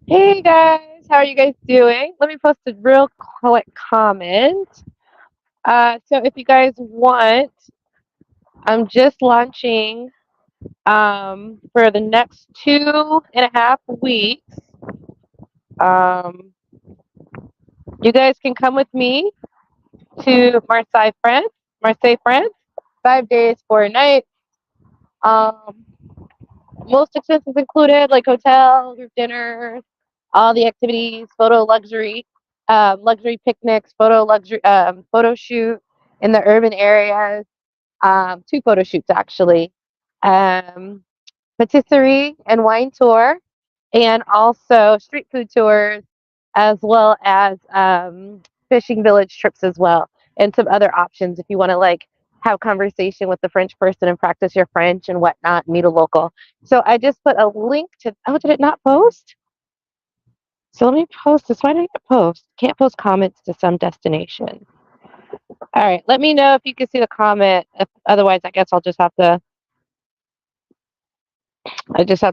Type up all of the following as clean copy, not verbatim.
Hey guys, how are you guys doing? Let me post a real quick comment. So if you guys want, I'm just launching for the next 2.5 weeks. Um, you guys can come with me to Marseille, France, 5 days, 4 nights. Um, most expenses included, like hotel, group dinners, all the activities, luxury picnics, photo shoot in the urban areas, two photo shoots actually, um, patisserie and wine tour, and also street food tours, as well as fishing village trips as well, and some other options if you want to like have conversation with the French person and practice your French and whatnot, meet a local. So I just put a link to. Oh, did it not post? So let me post this. Why didn't it post? Can't post comments to some destination. All right, let me know if you can see the comment. If, otherwise, I guess I just have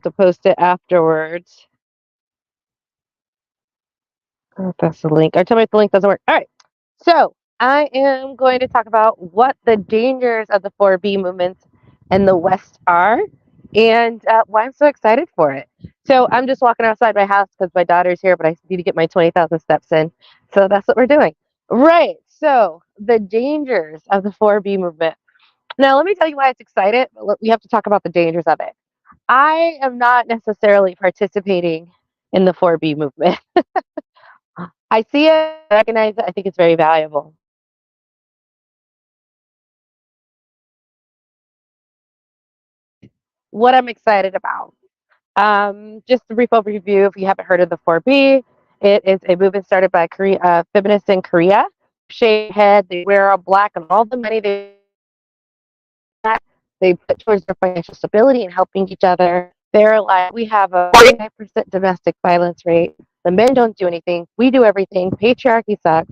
to post it afterwards. Oh, that's the link. Or tell me if the link doesn't work. All right. So I am going to talk about what the dangers of the 4B movements in the West are and why I'm so excited for it. So I'm just walking outside my house because my daughter's here, but I need to get my 20,000 steps in. So that's what we're doing. Right. So the dangers of the 4B movement. Now, let me tell you why it's excited. But we have to talk about the dangers of it. I am not necessarily participating in the 4B movement. I see it, recognize it. I think it's very valuable. What I'm excited about. Just a brief overview if you haven't heard of the 4B, it is a movement started by feminists in Korea. Shaved head, they wear all black, and all the money they put towards their financial stability and helping each other. They're like, we have a 49% domestic violence rate. The men don't do anything. We do everything. Patriarchy sucks.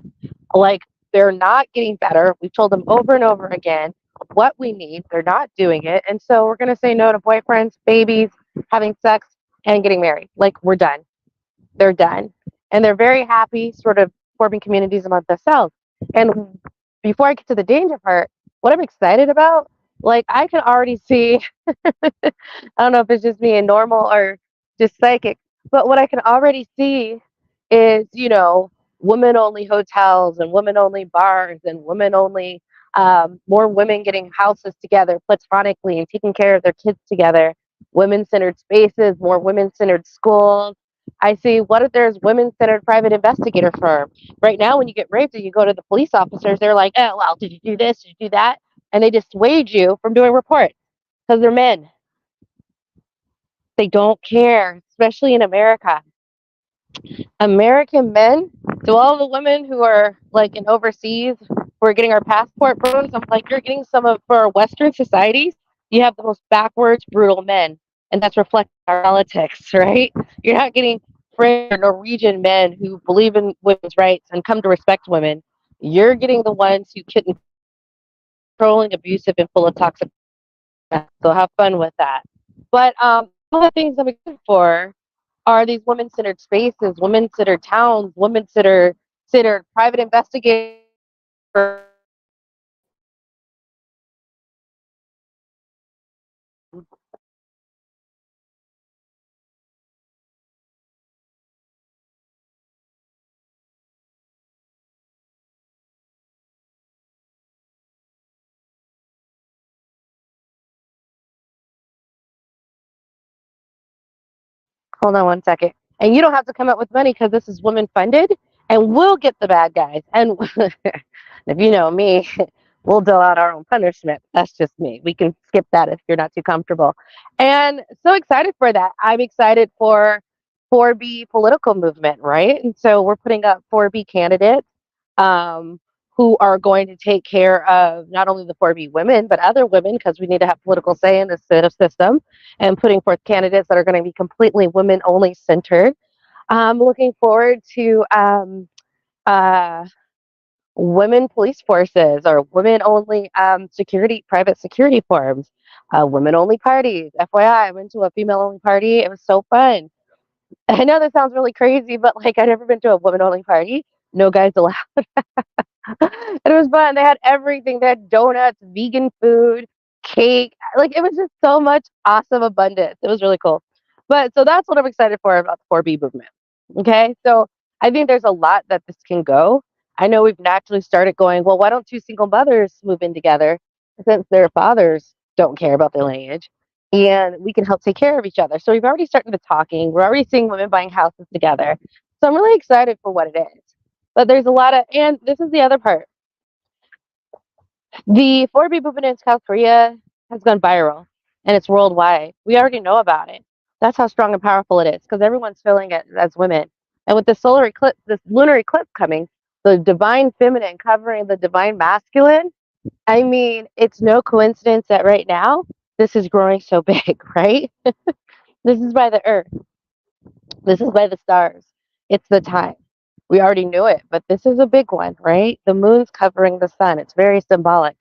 Like, they're not getting better. We've told them over and over again what we need. They're not doing it. And so we're going to say no to boyfriends, babies, having sex, and getting married. Like, we're done. They're done. And they're very happy, sort of forming communities among themselves. And before I get to the danger part, what I'm excited about, like, I can already see, I don't know if it's just me and normal or just psychic, but what I can already see is, women only hotels and women only bars and women only, more women getting houses together platonically and taking care of their kids together, women centered spaces, more women centered schools. I see, what if there's women centered private investigator firm? Right now, when you get raped and you go to the police officers, they're like, oh, well, did you do this? Did you do that? And they dissuade you from doing reports because they're men. They don't care, especially in America. American men, to all the women who are like in overseas, who are getting our passport bros, I'm like, you're getting some of, for Western societies, you have the most backwards, brutal men. And that's reflecting our politics, right? You're not getting French or Norwegian men who believe in women's rights and come to respect women. You're getting the ones who kidnap, controlling, abusive, and full of toxic. So have fun with that. But one of the things I'm excited for are these women-centered spaces, women-centered towns, women-centered private investigators. Hold on one second. And you don't have to come up with money because this is women funded, and we'll get the bad guys. And if you know me, we'll deal out our own punishment. That's just me. We can skip that if you're not too comfortable. And so excited for that. I'm excited for 4B political movement, right? And so we're putting up 4B candidates um, who are going to take care of not only the 4B women, but other women, because we need to have political say in this system, and putting forth candidates that are going to be completely women only centered. I'm looking forward to uh, women police forces or women only private security forums, women only parties. FYI, I went to a female only party. It was so fun. I know that sounds really crazy, but like I've never been to a women only party. No guys allowed. And it was fun. They had everything. They had donuts, vegan food, cake. Like it was just so much awesome abundance. It was really cool. But so that's what I'm excited for about the 4B movement. Okay. So I think there's a lot that this can go. I know we've naturally started going, well, why don't two single mothers move in together since their fathers don't care about their lineage and we can help take care of each other. So we've already started the talking. We're already seeing women buying houses together. So I'm really excited for what it is. But there's a lot of, and this is the other part. The 4B movement in South Korea has gone viral and it's worldwide. We already know about it. That's how strong and powerful it is because everyone's feeling it as women. And with the solar eclipse, this lunar eclipse coming, the divine feminine covering the divine masculine, I mean, it's no coincidence that right now this is growing so big, right? This is by the earth, this is by the stars. It's the time. We already knew it, but this is a big one, right? The moon's covering the sun. It's very symbolic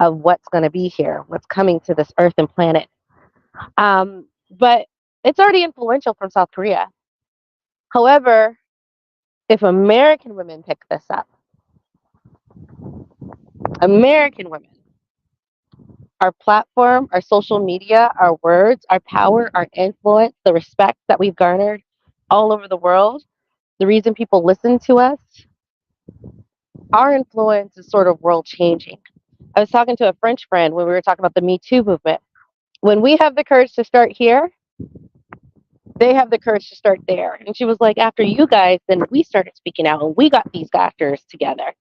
of what's going to be here, what's coming to this earth and planet. But it's already influential from South Korea. However, if American women pick this up, American women, our platform, our social media, our words, our power, our influence, the respect that we've garnered all over the world, the reason people listen to us, our influence is sort of world changing. I was talking to a French friend when we were talking about the Me Too movement. When we have the courage to start here, they have the courage to start there. And she was like, after you guys, then we started speaking out and we got these actors together.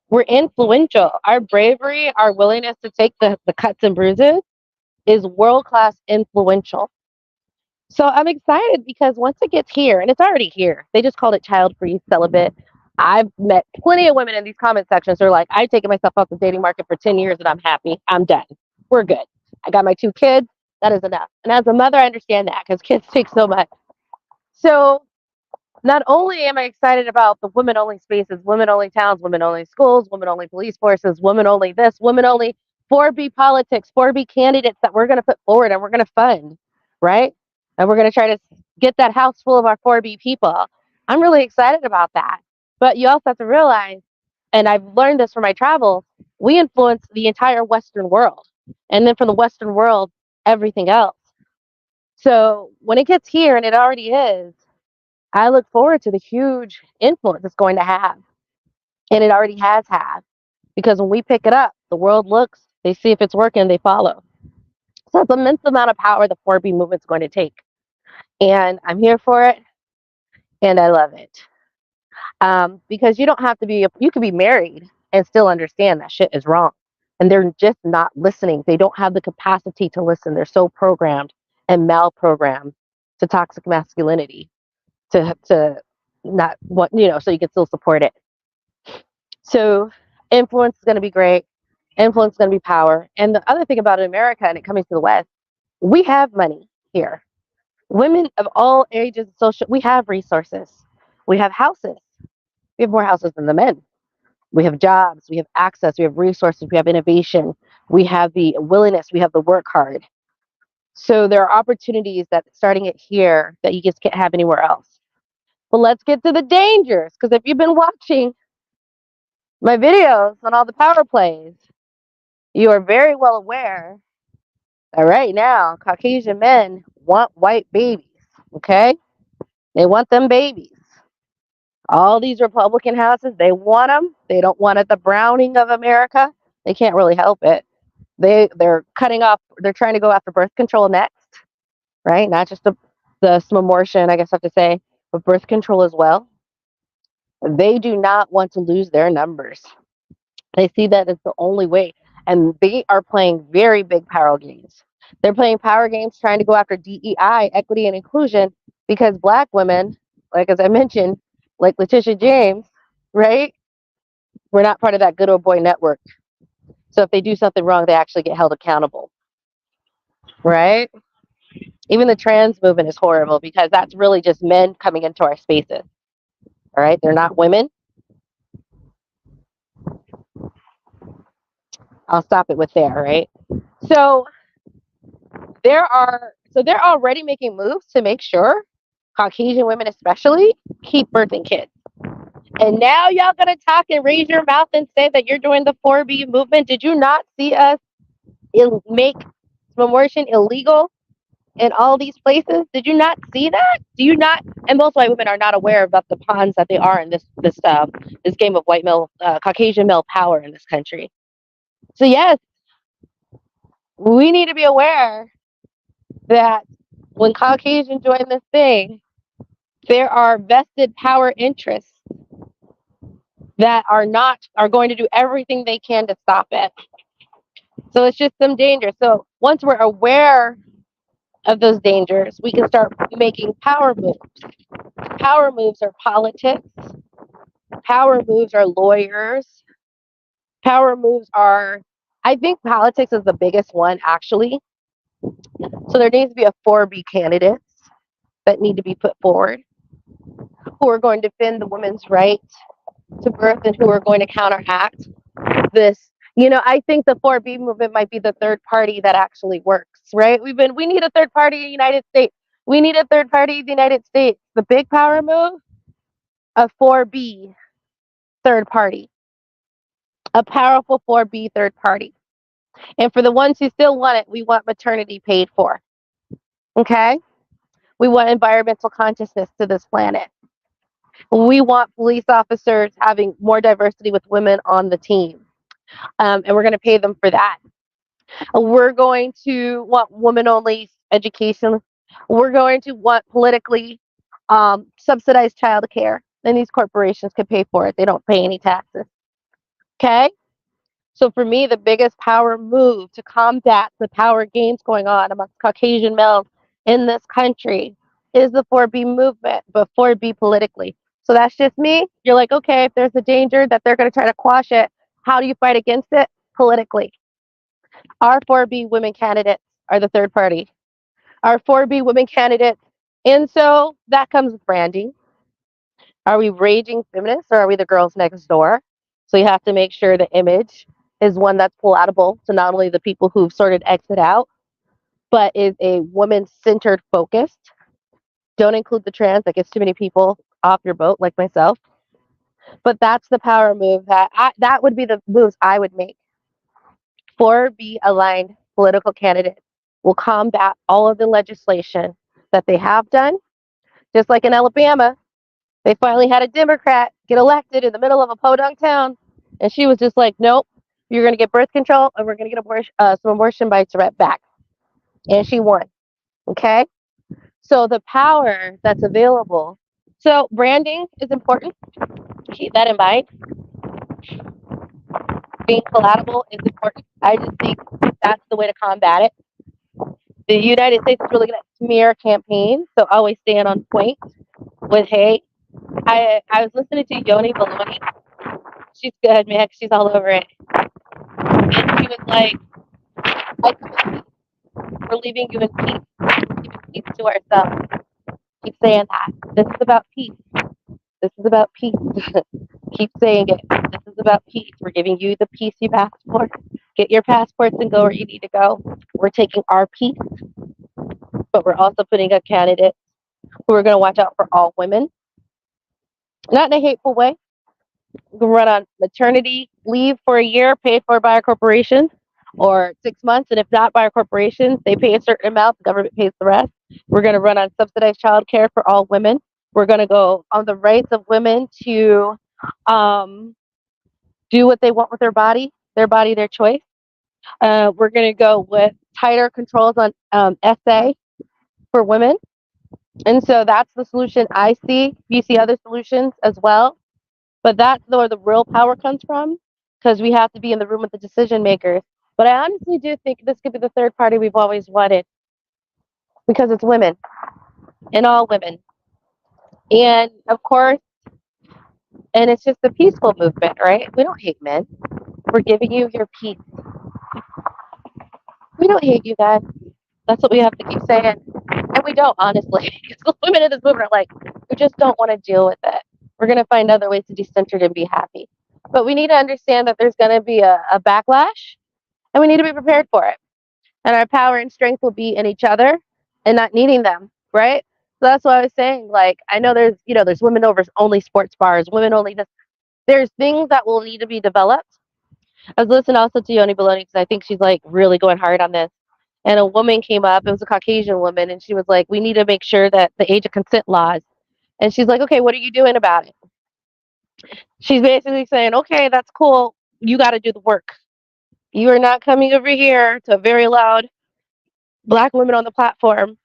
We're influential. Our bravery, our willingness to take the cuts and bruises is world class influential. So I'm excited because once it gets here, and it's already here, they just called it child free celibate. I've met plenty of women in these comment sections who are like, I've taken myself off the dating market for 10 years and I'm happy. I'm done. We're good. I got my two kids. That is enough. And as a mother, I understand that because kids take so much. So not only am I excited about the women only spaces, women only towns, women only schools, women only police forces, women only this, women only 4B politics, 4B candidates that we're going to put forward and we're going to fund, right? And we're going to try to get that house full of our 4B people. I'm really excited about that. But you also have to realize, and I've learned this from my travels, we influence the entire Western world. And then from the Western world, everything else. So when it gets here, and it already is, I look forward to the huge influence it's going to have. And it already has had. Because when we pick it up, the world looks, they see if it's working, they follow. So it's an immense amount of power the 4B movement's going to take. And I'm here for it. And I love it. Because you don't have to be, you could be married and still understand that shit is wrong. And they're just not listening. They don't have the capacity to listen. They're so programmed and malprogrammed to toxic masculinity to not what, so you can still support it. So influence is going to be great. Influence is going to be power. And the other thing about America and it coming to the West, we have money here. Women of all ages, social, we have resources. We have houses. We have more houses than the men. We have jobs. We have access. We have resources. We have innovation. We have the willingness. We have the work hard. So there are opportunities that starting it here that you just can't have anywhere else. But let's get to the dangers because if you've been watching my videos on all the power plays, you are very well aware that right now, Caucasian men want white babies, okay? They want them babies. All these Republican houses, they want them. They don't want it the browning of America. They can't really help it. They're cutting off, they're trying to go after birth control next, right? Not just the smomorphin, I guess I have to say, but birth control as well. They do not want to lose their numbers. They see that as the only way. And they are playing very big power games. They're playing power games trying to go after DEI, equity, and inclusion because Black women, like as I mentioned, like Letitia James, right? We're not part of that good old boy network. So if they do something wrong, they actually get held accountable, right? Even the trans movement is horrible because that's really just men coming into our spaces, all right? They're not women. I'll stop it with there, right? So they're already making moves to make sure Caucasian women especially, keep birthing kids. And now y'all gonna talk and raise your mouth and say that you're doing the 4B movement. Did you not see us make abortion illegal in all these places? Did you not see that? Do you not? And most white women are not aware about the pawns that they are in this game of white male, Caucasian male power in this country. So yes, we need to be aware that when Caucasians join this thing, there are vested power interests that are going to do everything they can to stop it. So it's just some danger. So once we're aware of those dangers, we can start making power moves. Power moves are politics. Power moves are lawyers. Power moves are, I think politics is the biggest one, actually. So there needs to be a 4B candidates that need to be put forward who are going to defend the women's right to birth and who are going to counteract this. I think the 4B movement might be the third party that actually works, right? We need a third party in the United States. We need a third party in the United States. The big power move, a 4B third party, a powerful 4B third party. And for the ones who still want it, we want maternity paid for. Okay? We want environmental consciousness to this planet. We want police officers having more diversity with women on the team. And we're going to pay them for that. We're going to want women-only education. We're going to want politically subsidized child care. And these corporations can pay for it. They don't pay any taxes. Okay? So for me, the biggest power move to combat the power games going on amongst Caucasian males in this country is the 4B movement, but 4B politically. So that's just me. You're like, okay, if there's a danger that they're going to try to quash it, how do you fight against it? Politically. Our 4B women candidates are the third party. Our 4B women candidates. And so that comes with branding. Are we raging feminists or are we the girls next door? So you have to make sure the image is one that's palatable to not only the people who've sorted exit out, but is a woman-centered focused. Don't include the trans. That gets too many people off your boat, like myself. But that's the power move that would be the moves I would make. 4B aligned political candidates will combat all of the legislation that they have done. Just like in Alabama, they finally had a Democrat get elected in the middle of a podunk town, and she was just like, nope, you're going to get birth control, and we're going to get some abortion rights back. And she won. Okay? So the power that's available. So branding is important. Keep that in mind. Being collateral is important. I just think that's the way to combat it. The United States is really good at smear campaigns, so always stand on point with hate. I was listening to Yoni Baloney. She's good, man. She's all over it. And she was like, we're leaving you in peace. Keeping peace to ourselves. Keep saying that. This is about peace. This is about peace. Keep saying it. This is about peace. We're giving you the peace you've asked for. Get your passports and go where you need to go. We're taking our peace, but we're also putting up candidates who are going to watch out for all women. Not in a hateful way. We can run on maternity leave for a year, paid for by a corporation, or 6 months, and if not by a corporation, they pay a certain amount, the government pays the rest. We're going to run on subsidized child care for all women. We're going to go on the rights of women to do what they want with their body, their choice. We're going to go with tighter controls on SA for women. And so that's the solution I see. You see other solutions as well. But that's where the real power comes from, because we have to be in the room with the decision makers. But I honestly do think this could be the third party we've always wanted, because it's women and all women. And of course, and it's just a peaceful movement, right? We don't hate men. We're giving you your peace. We don't hate you guys. That's what we have to keep saying. And we don't, honestly. Because the women in this movement are like, we just don't want to deal with it. We're going to find other ways to be centered and be happy. But we need to understand that there's going to be a backlash, and we need to be prepared for it. And our power and strength will be in each other and not needing them, right? that's what I was saying. Like, I know there's women over only sports bars, women only this. There's things that will need to be developed. I was listening also to Yoni Baloney because I think she's like really going hard on this. And a woman came up, it was a Caucasian woman, and she was like, we need to make sure that the age of consent laws. And she's like, okay, what are you doing about it? She's basically saying, okay, that's cool. You got to do the work. You are not coming over here to a very loud black women on the platform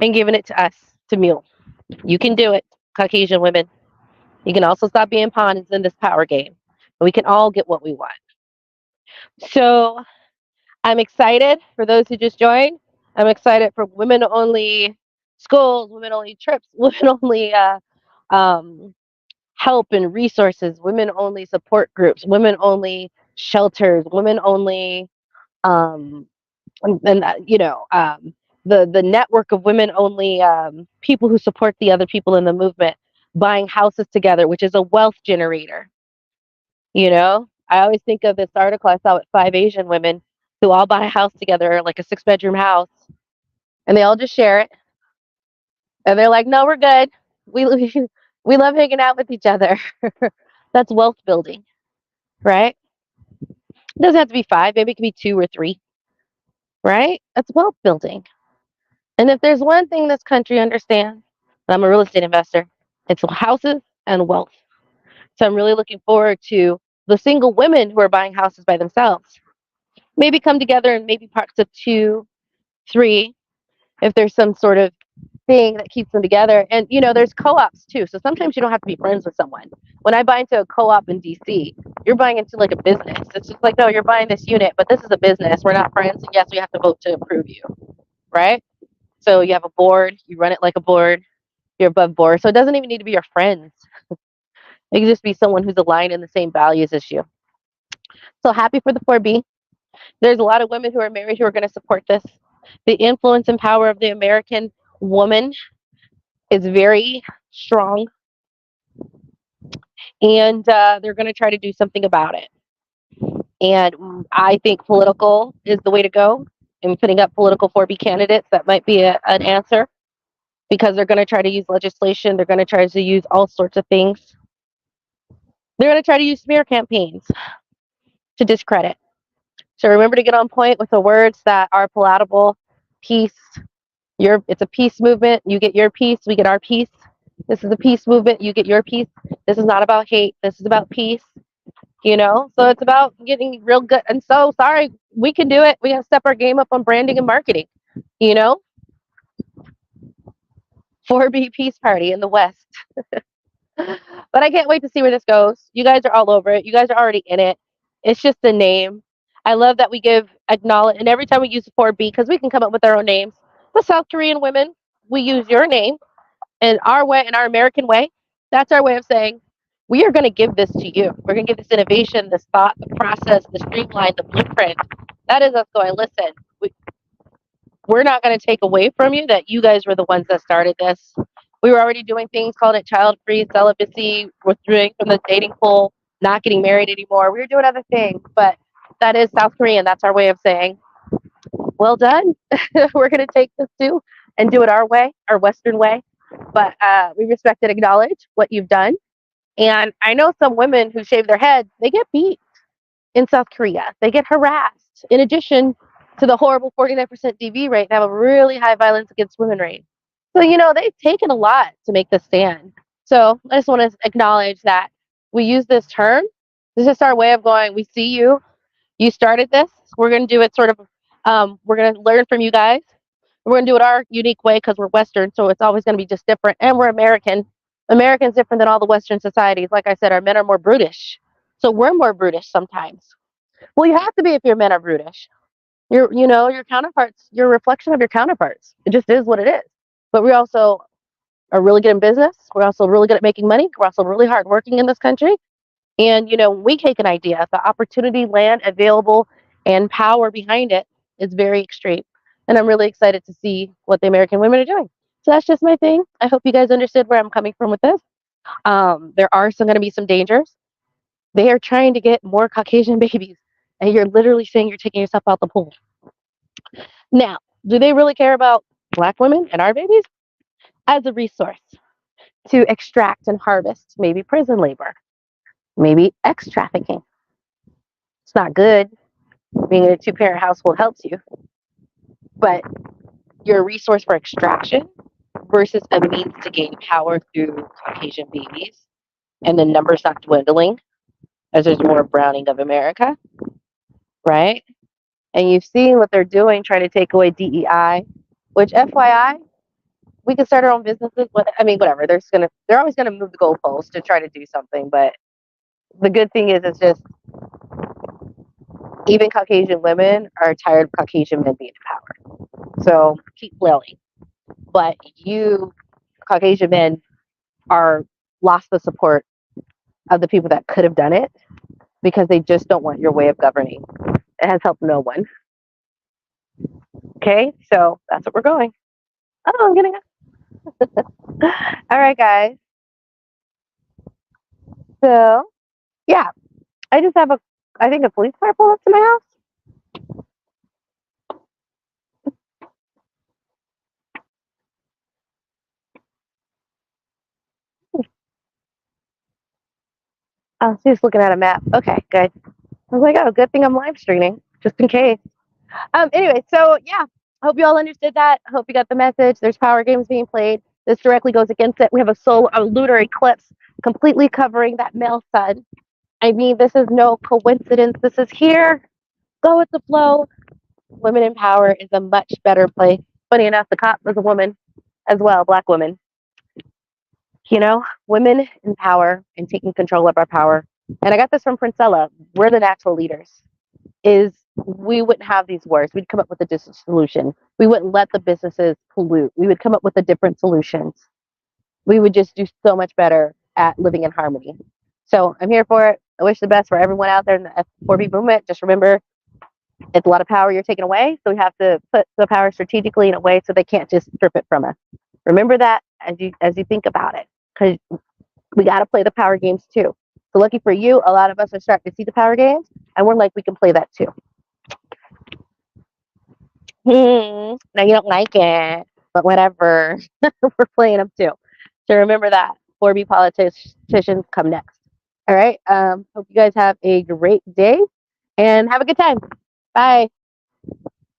and giving it to us to mule. You can do it, Caucasian women. You can also stop being pawns in this power game. We can all get what we want. So I'm excited for those who just joined. I'm excited for women only schools, women only trips, women only um, help and resources, women only support groups, women only shelters, women only, um, and the network of women only people who support the other people in the movement, buying houses together, which is a wealth generator. I always think of this article I saw with 5 Asian women who all buy a house together, like a 6-bedroom house, and they all just share it. And they're like, "No, we're good. We love hanging out with each other." That's wealth building, right? It doesn't have to be 5. Maybe it could be 2 or 3, right? That's wealth building. And if there's one thing this country understands, and I'm a real estate investor, it's houses and wealth. So I'm really looking forward to the single women who are buying houses by themselves. Maybe come together in maybe parts of 2, 3, if there's some sort of thing that keeps them together. And there's co-ops too. So sometimes you don't have to be friends with someone. When I buy into a co-op in DC, you're buying into like a business. It's just like, no, you're buying this unit, but this is a business. We're not friends. And yes, we have to vote to approve you, right? So you have a board, you run it like a board, you're above board. So it doesn't even need to be your friends. It can just be someone who's aligned in the same values as you. So happy for the 4B. There's a lot of women who are married who are going to support this. The influence and power of the American woman is very strong, and they're going to try to do something about it. And I think political is the way to go. And putting up political 4B candidates, that might be an answer, because they're going to try to use legislation. They're going to try to use all sorts of things. They're going to try to use smear campaigns to discredit. So remember to get on point with the words that are palatable. Peace. It's a peace movement. You get your peace, we get our peace. This is a peace movement. You get your peace. This is not about hate. This is about peace. So it's about getting real good. And so, sorry, we can do it. We have to step our game up on branding and marketing. 4B Peace Party in the West. But I can't wait to see where this goes. You guys are all over it. You guys are already in it. It's just a name. I love that we acknowledge, and every time we use 4B, because we can come up with our own names. The South Korean women, we use your name in our way, in our American way. That's our way of saying, we are going to give this to you. We're going to give this innovation, this thought, the process, the streamline, the blueprint. That is us going, listen, we're not going to take away from you that you guys were the ones that started this. We were already doing things, called it child-free, celibacy, withdrawing from the dating pool, not getting married anymore. We were doing other things, but that is South Korean. That's our way of saying, well done. We're going to take this too and do it our way, our Western way. But we respect and acknowledge what you've done. And I know some women who shave their heads, they get beat in South Korea. They get harassed. In addition to the horrible 49% DV rate, they have a really high violence against women rate. So, they've taken a lot to make this stand. So I just want to acknowledge that we use this term. This is our way of going, we see you. You started this. We're going to do it sort of, we're going to learn from you guys. We're going to do it our unique way because we're Western, so it's always going to be just different. And we're American. American's different than all the Western societies. Like I said, our men are more brutish. So we're more brutish sometimes. Well, you have to be if your men are brutish. Your counterparts, you're a reflection of your counterparts. It just is what it is. But we also are really good in business. We're also really good at making money. We're also really hard working in this country. And, when we take an idea, the opportunity, land available, and power behind it is very extreme. And I'm really excited to see what the American women are doing. So that's just my thing. I hope you guys understood where I'm coming from with this. There are going to be some dangers. They are trying to get more Caucasian babies. And you're literally saying you're taking yourself out the pool. Now, do they really care about Black women and our babies? as a resource to extract and harvest maybe prison labor, maybe X trafficking. It's not good. Being in a two-parent household helps you, but you're a resource for extraction versus a means to gain power through Caucasian babies, and the numbers not dwindling as there's more browning of America, right? And you've seen what they're doing, trying to take away DEI, which FYI, we can start our own businesses. I mean, whatever. They're always gonna move the goalposts to try to do something. But the good thing is, it's just even Caucasian women are tired of Caucasian men being in power. So keep flailing. But you, Caucasian men, are lost the support of the people that could have done it because they just don't want your way of governing. It has helped no one. Okay, so that's what we're going. Oh, I'm getting it. All right, guys. So, yeah, I just have I think a police car pulled up to my house. Oh, she's looking at a map. Okay, good. I was like, oh, good thing I'm live streaming, just in case. Anyway, so yeah, I hope you all understood that. I hope you got the message. There's power games being played. This directly goes against it. We have a lunar eclipse completely covering that male sun. I mean, this is no coincidence. This is here. Go with the flow. Women in power is a much better place. Funny enough, the cop was a woman as well, Black woman. You know, women in power and taking control of our power. And I got this from Princella. We're the natural leaders. Is we wouldn't have these wars. We'd come up with a different solution. We wouldn't let the businesses pollute. We would come up with the different solutions. We would just do so much better at living in harmony. So I'm here for it. I wish the best for everyone out there in the F4B movement. Just remember, it's a lot of power you're taking away. So we have to put the power strategically in a way so they can't just strip it from us. Remember that as you think about it, because we got to play the power games too. So lucky for you, a lot of us are starting to see the power games, and we're like, we can play that too. Now you don't like it, but whatever. We're playing them too. So remember that. 4B politicians come next. All right. Hope you guys have a great day and have a good time. Bye.